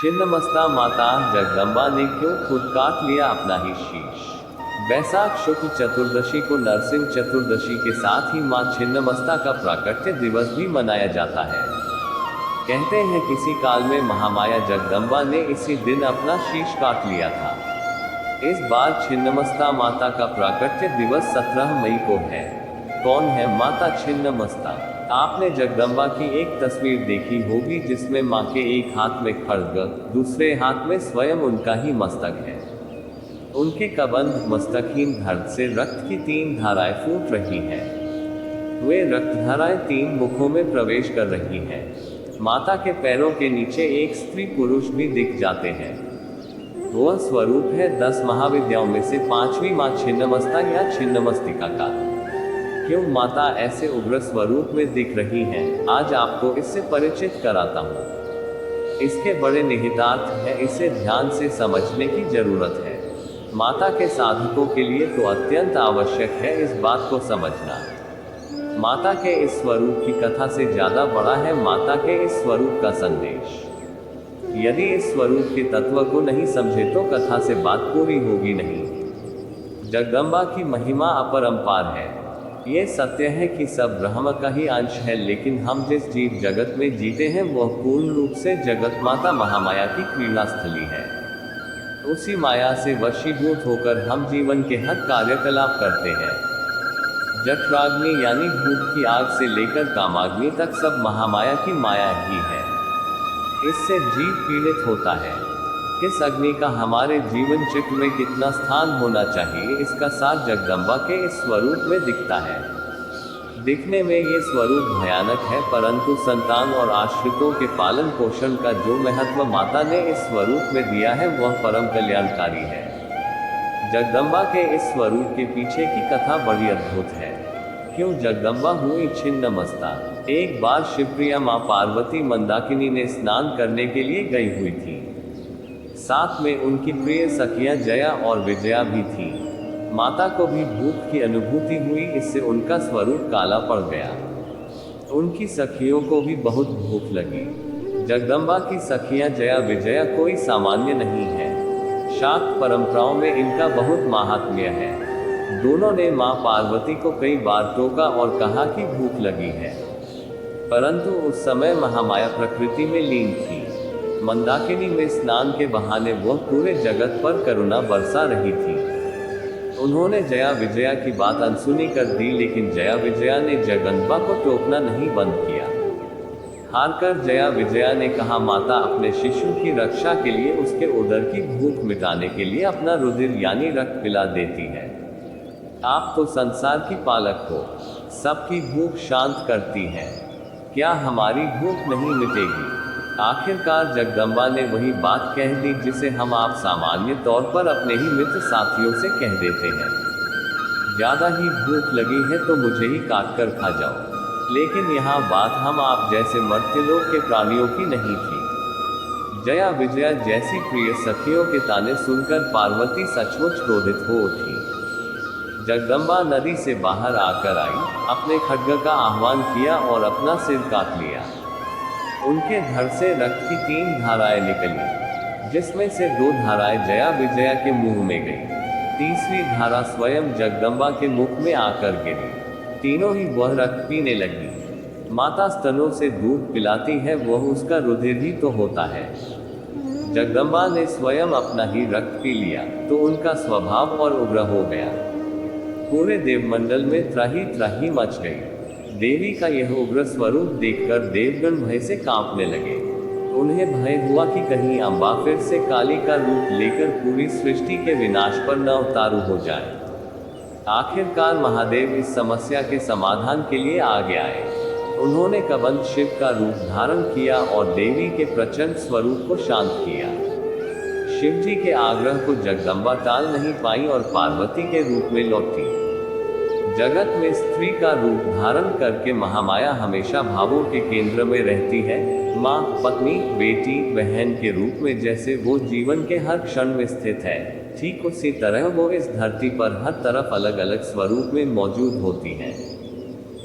छिन्नमस्ता माता जगदम्बा ने क्यों खुद काट लिया अपना ही शीश। बैसाख शुक्ल चतुर्दशी को नरसिंह चतुर्दशी के साथ ही मां छिन्नमस्ता का प्राकट्य दिवस भी मनाया जाता है। कहते हैं किसी काल में महामाया जगदम्बा ने इसी दिन अपना शीश काट लिया था। इस बार छिन्नमस्ता माता का प्राकट्य दिवस 17 मई को है। कौन है माता छिन्नमस्ता? आपने जगदम्बा की एक तस्वीर देखी होगी जिसमें मां के एक हाथ में खड्ग, दूसरे हाथ में स्वयं उनका ही मस्तक है। उनके कबंध मस्तकहीन धड़ से रक्त की 3 धाराएं फूट रही हैं। वे रक्तधाराएं 3 मुखों में प्रवेश कर रही हैं। माता के पैरों के नीचे एक स्त्री पुरुष भी दिख जाते हैं। वह स्वरूप है 10 महाविद्याओं में से 5वीं मां छिन्नमस्ता या छिन्नमस्तिका का। क्यों माता ऐसे उग्र स्वरूप में दिख रही हैं, आज आपको इससे परिचित कराता हूँ। इसके बड़े निहितार्थ हैं, इसे ध्यान से समझने की जरूरत है। माता के साधकों के लिए तो अत्यंत आवश्यक है इस बात को समझना। माता के इस स्वरूप की कथा से ज्यादा बड़ा है माता के इस स्वरूप का संदेश। यदि इस स्वरूप के तत्व को नहीं समझे तो कथा से बात पूरी होगी नहीं। जगदम्बा की महिमा अपरंपार है। ये सत्य है कि सब ब्रह्म का ही अंश है, लेकिन हम जिस जीव जगत में जीते हैं वह पूर्ण रूप से जगत माता महामाया की क्रीड़ा स्थली है। उसी माया से वशीभूत होकर हम जीवन के हर कार्यकलाप करते हैं। जठराग्नि यानी भूख की आग से लेकर कामाग्नि तक सब महामाया की माया ही है। इससे जीव पीड़ित होता है। किस अग्नि का हमारे जीवन चक्र में कितना स्थान होना चाहिए, इसका सार जगदम्बा के इस स्वरूप में दिखता है। दिखने में ये स्वरूप भयानक है, परंतु संतान और आश्रितों के पालन पोषण का जो महत्व माता ने इस स्वरूप में दिया है वह परम कल्याणकारी है। जगदम्बा के इस स्वरूप के पीछे की कथा बड़ी अद्भुत है। क्यों जगदम्बा हुई छिन्नमस्ता? एक बार शिवप्रिया मां पार्वती मंदाकिनी ने स्नान करने के लिए गई हुई थी। साथ में उनकी प्रिय सखियां जया और विजया भी थी। माता को भी भूख की अनुभूति हुई, इससे उनका स्वरूप काला पड़ गया। उनकी सखियों को भी बहुत भूख लगी। जगदम्बा की सखियां जया विजया कोई सामान्य नहीं है। शाक्त परंपराओं में इनका बहुत महात्म्य है। दोनों ने मां पार्वती को कई बार टोका और कहा कि भूख लगी है, परंतु उस समय महामाया प्रकृति में लीन थी। मंदाकिनी में स्नान के बहाने वह पूरे जगत पर करुणा बरसा रही थी। उन्होंने जया विजया की बात अनसुनी कर दी, लेकिन जया विजया ने जगदम्बा को टोकना नहीं बंद किया। हारकर जया विजया ने कहा, माता अपने शिशु की रक्षा के लिए उसके उदर की भूख मिटाने के लिए अपना रुधिर यानी रक्त पिला देती है। आप तो संसार की पालक हो, सबकी भूख शांत करती हैं, क्या हमारी भूख नहीं मिटेगी? आखिरकार जगदम्बा ने वही बात कह दी जिसे हम आप सामान्य तौर पर अपने ही मित्र साथियों से कह देते हैं। ज्यादा ही भूख लगी है तो मुझे ही काट कर खा जाओ। लेकिन यहाँ बात हम आप जैसे मर्त्यलोक के प्राणियों की नहीं थी। जया विजया जैसी प्रिय सखियों के ताने सुनकर पार्वती सचमुच क्रोधित हो उठी। जगदम्बा नदी से बाहर आकर आई, अपने खड्ग का आह्वान किया और अपना सिर काट लिया। उनके धड़ से रक्त की 3 धाराएं निकली, जिसमें से 2 धाराएं जया विजया के मुंह में गई। तीसरी धारा स्वयं जगदम्बा के मुख में आकर गिरी। तीनों ही वह रक्त पीने लगी। माता स्तनों से दूध पिलाती है, वह उसका रुधिर ही तो होता है। जगदम्बा ने स्वयं अपना ही रक्त पी लिया तो उनका स्वभाव और उग्र हो गया। पूरे देवमंडल में त्राही त्राही मच गई। देवी का यह उग्र स्वरूप देखकर देवगण भय से कांपने लगे। उन्हें भय हुआ कि कहीं अम्बा फिर से काली का रूप लेकर पूरी सृष्टि के विनाश पर न उतारू हो जाए। आखिरकार महादेव इस समस्या के समाधान के लिए आगे आए। उन्होंने कबंध शिव का रूप धारण किया और देवी के प्रचंड स्वरूप को शांत किया। शिवजी के आग्रह को जगदम्बा टाल नहीं पाई और पार्वती के रूप में लौटी। जगत में स्त्री का रूप धारण करके महामाया हमेशा भावों के केंद्र में रहती है। माँ, पत्नी, बेटी, बहन के रूप में जैसे वो जीवन के हर क्षण में स्थित है, ठीक उसी तरह वो इस धरती पर हर तरफ अलग अलग स्वरूप में मौजूद होती है।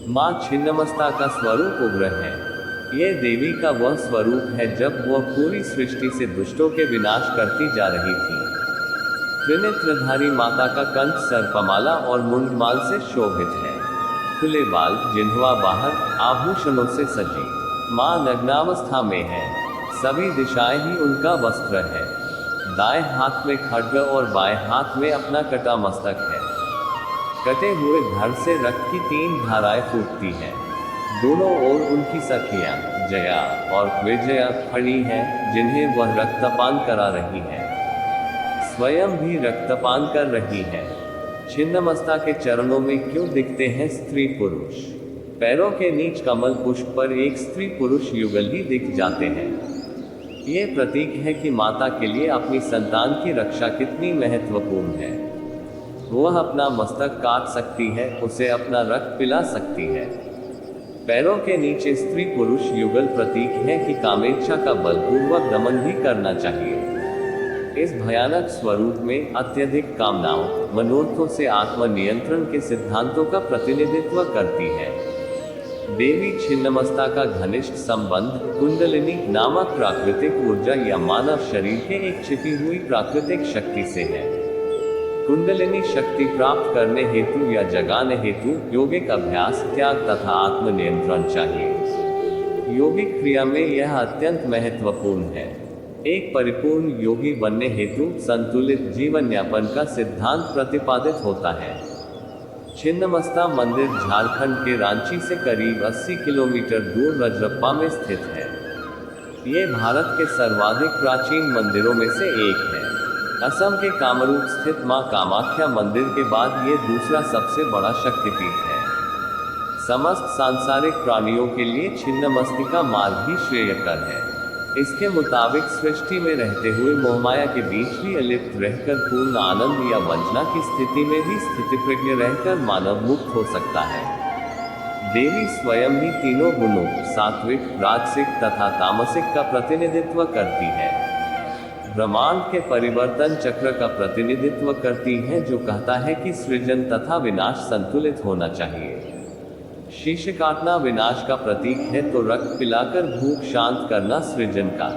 माँ छिन्नमस्ता का स्वरूप उग्र है। ये देवी का वह स्वरूप है जब वह पूरी सृष्टि से दुष्टों के विनाश करती जा रही थी। त्रिनेत्रधारी माता का कंठ सर्पमाला और मुंडमाल से शोभित है। खुले बाल, जिह्वा बाहर, आभूषणों से सजी मां नग्नावस्था में है। सभी दिशाएं ही उनका वस्त्र है। दाएं हाथ में खड्ग और बाएं हाथ में अपना कटा मस्तक है। कटे हुए धड़ से रक्त की 3 धाराएं फूटती हैं। दोनों ओर उनकी सखियां जया और विजया खड़ी हैं, जिन्हें वह रक्तपान करा रही हैं। स्वयं भी रक्तपान कर रही हैं। छिन्नमस्ता के चरणों में क्यों दिखते हैं स्त्री पुरुष? पैरों के नीच कमल पुष्प पर एक स्त्री पुरुष युगल ही दिख जाते हैं। ये प्रतीक है कि माता के लिए अपनी संतान की रक्षा कितनी महत्वपूर्ण है। वह अपना मस्तक काट सकती है, उसे अपना रक्त पिला सकती है। पैरों के नीचे स्त्री पुरुष युगल प्रतीक है कि कामेच्छा का बलपूर्वक दमन भी करना चाहिए। इस भयानक स्वरूप में अत्यधिक कामनाओं, मनोरथों से आत्मनियंत्रण के सिद्धांतों का प्रतिनिधित्व करती है। देवी छिन्नमस्ता का घनिष्ठ संबंध कुंडलिनी नामक प्राकृतिक ऊर्जा या मानव शरीर के एक छिपी हुई प्राकृतिक शक्ति से है। कुंडलिनी शक्ति प्राप्त करने हेतु या जगाने हेतु योगिक अभ्यास, त्याग तथा आत्मनियंत्रण चाहिए। योगिक क्रिया में यह अत्यंत महत्वपूर्ण है। एक परिपूर्ण योगी बनने हेतु संतुलित जीवन यापन का सिद्धांत प्रतिपादित होता है। छिन्नमस्ता मंदिर झारखंड के रांची से करीब 80 किलोमीटर दूर रजरप्पा में स्थित है। ये भारत के सर्वाधिक प्राचीन मंदिरों में से एक है। असम के कामरूप स्थित मां कामाख्या मंदिर के बाद ये दूसरा सबसे बड़ा शक्तिपीठ है। समस्त सांसारिक प्राणियों के लिए छिन्नमस्तिका मार्ग भी श्रेयकर है। इसके मुताबिक सृष्टि में रहते हुए मोहमाया के बीच भी अलिप्त रहकर पूर्ण आनंद या वंचना की स्थिति में भी स्थितिप्रज्ञ रहकर मानव मुक्त हो सकता है। देवी स्वयं ही तीनों गुणों सात्विक, राजसिक तथा तामसिक का प्रतिनिधित्व करती है। ब्रह्मांड के परिवर्तन चक्र का प्रतिनिधित्व करती है, जो कहता है कि सृजन तथा विनाश संतुलित होना चाहिए। शीश काटना विनाश का प्रतीक है तो रक्त पिलाकर भूख शांत करना सृजन का।